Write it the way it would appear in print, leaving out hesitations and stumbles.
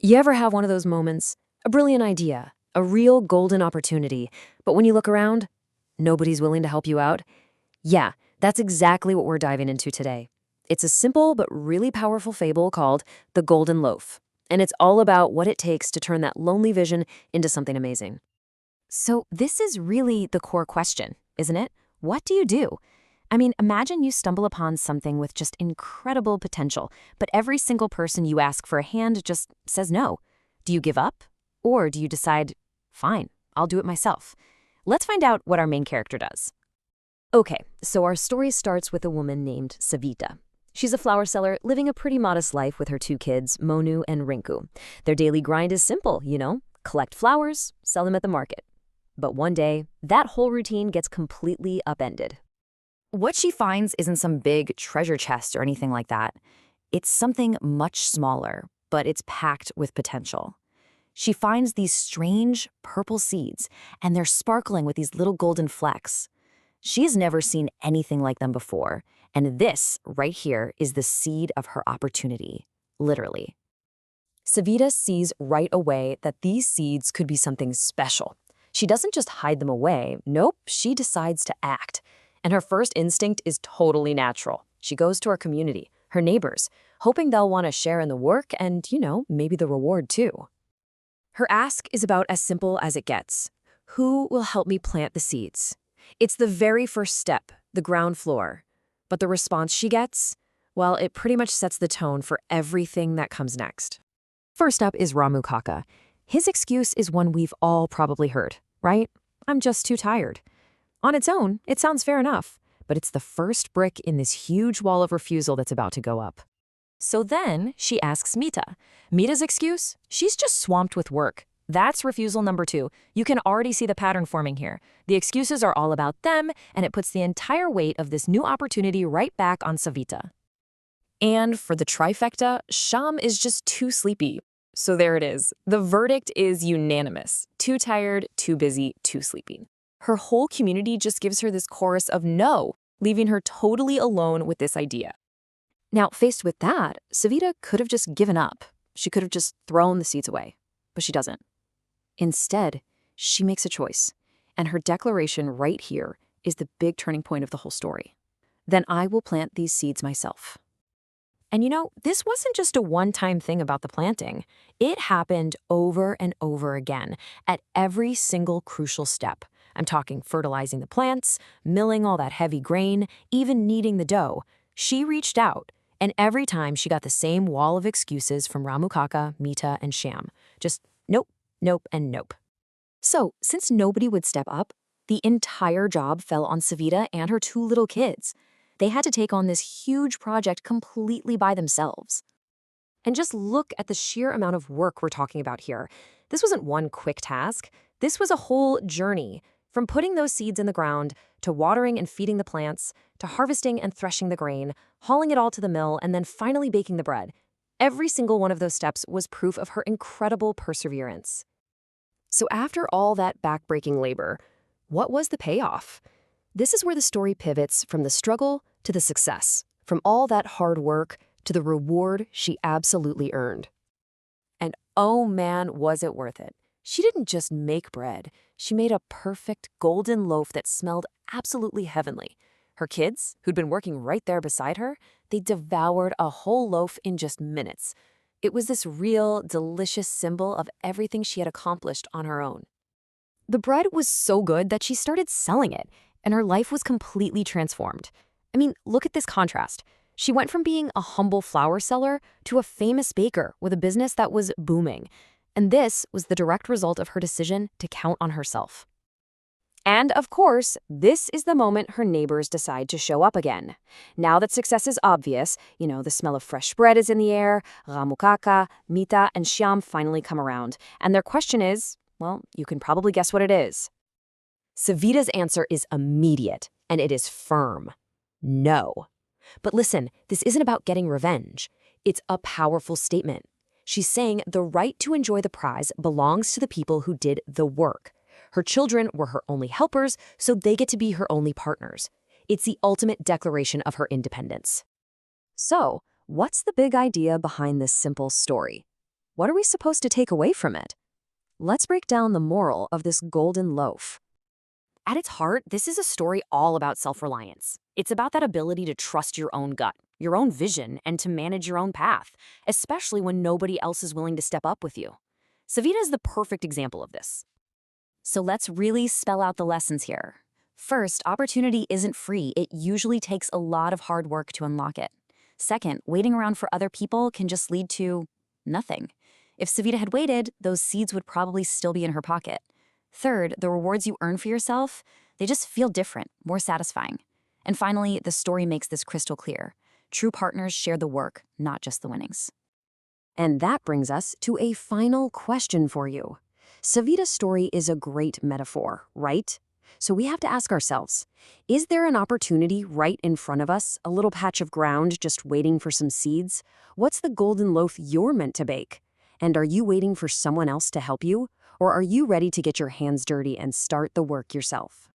You ever have one of those moments? A brilliant idea, a real golden opportunity, but when you look around, nobody's willing to help you out? Yeah, that's exactly what we're diving into today. It's a simple but really powerful fable called The Golden Loaf, and it's all about what it takes to turn that lonely vision into something amazing. So, this is really the core question, isn't it? What do you do? I mean, imagine you stumble upon something with just incredible potential, but every single person you ask for a hand just says no. Do you give up? Or do you decide, fine, I'll do it myself? Let's find out what our main character does. Okay, so our story starts with a woman named Savita. She's a flower seller living a pretty modest life with her two kids, Monu and Rinku. Their daily grind is simple, collect flowers, sell them at the market. But one day, that whole routine gets completely upended. What she finds isn't some big treasure chest or anything like that. It's something much smaller, but it's packed with potential. She finds these strange purple seeds, and they're sparkling with these little golden flecks. She has never seen anything like them before, and this right here is the seed of her opportunity, literally. Savita sees right away that these seeds could be something special. She doesn't just hide them away. Nope, she decides to act. And her first instinct is totally natural. She goes to her community, her neighbors, hoping they'll want to share in the work and, maybe the reward too. Her ask is about as simple as it gets. Who will help me plant the seeds? It's the very first step, the ground floor. But the response she gets, well, it pretty much sets the tone for everything that comes next. First up is Ramu Kaka. His excuse is one we've all probably heard, right? I'm just too tired. On its own, it sounds fair enough, but it's the first brick in this huge wall of refusal that's about to go up. So then she asks Mita. Mita's excuse? She's just swamped with work. That's refusal number 2. You can already see the pattern forming here. The excuses are all about them, and it puts the entire weight of this new opportunity right back on Savita. And for the trifecta, Shyam is just too sleepy. So there it is. The verdict is unanimous. Too tired, too busy, too sleepy. Her whole community just gives her this chorus of no, leaving her totally alone with this idea. Now, faced with that, Savita could have just given up. She could have just thrown the seeds away, but she doesn't. Instead, she makes a choice, and her declaration right here is the big turning point of the whole story. Then I will plant these seeds myself. And this wasn't just a one-time thing about the planting. It happened over and over again at every single crucial step. I'm talking fertilizing the plants, milling all that heavy grain, even kneading the dough. She reached out, and every time she got the same wall of excuses from Ramu Kaka, Mita, and Shyam. Just nope, nope, and nope. So, since nobody would step up, the entire job fell on Savita and her 2 little kids. They had to take on this huge project completely by themselves. And just look at the sheer amount of work we're talking about here. This wasn't one quick task. This was a whole journey. From putting those seeds in the ground, to watering and feeding the plants, to harvesting and threshing the grain, hauling it all to the mill, and then finally baking the bread. Every single one of those steps was proof of her incredible perseverance. So after all that backbreaking labor, what was the payoff? This is where the story pivots from the struggle to the success, from all that hard work to the reward she absolutely earned. And oh man, was it worth it. She didn't just make bread. She made a perfect golden loaf that smelled absolutely heavenly. Her kids, who'd been working right there beside her, they devoured a whole loaf in just minutes. It was this real, delicious symbol of everything she had accomplished on her own. The bread was so good that she started selling it, and her life was completely transformed. I mean, look at this contrast. She went from being a humble flower seller to a famous baker with a business that was booming. And this was the direct result of her decision to count on herself. And of course, this is the moment her neighbors decide to show up again. Now that success is obvious, the smell of fresh bread is in the air, Ramu Kaka, Mita, and Shyam finally come around. And their question is, well, you can probably guess what it is. Savita's answer is immediate, and it is firm. No. But listen, this isn't about getting revenge. It's a powerful statement. She's saying the right to enjoy the prize belongs to the people who did the work. Her children were her only helpers, so they get to be her only partners. It's the ultimate declaration of her independence. So, what's the big idea behind this simple story? What are we supposed to take away from it? Let's break down the moral of this golden loaf. At its heart, this is a story all about self-reliance. It's about that ability to trust your own gut, your own vision, and to manage your own path, especially when nobody else is willing to step up with you. Savita is the perfect example of this. So let's really spell out the lessons here. First, opportunity isn't free. It usually takes a lot of hard work to unlock it. Second, waiting around for other people can just lead to nothing. If Savita had waited, those seeds would probably still be in her pocket. Third, the rewards you earn for yourself, they just feel different, more satisfying. And finally, the story makes this crystal clear. True partners share the work, not just the winnings. And that brings us to a final question for you. Savita's story is a great metaphor, right? So we have to ask ourselves, is there an opportunity right in front of us, a little patch of ground just waiting for some seeds? What's the golden loaf you're meant to bake? And are you waiting for someone else to help you? Or are you ready to get your hands dirty and start the work yourself?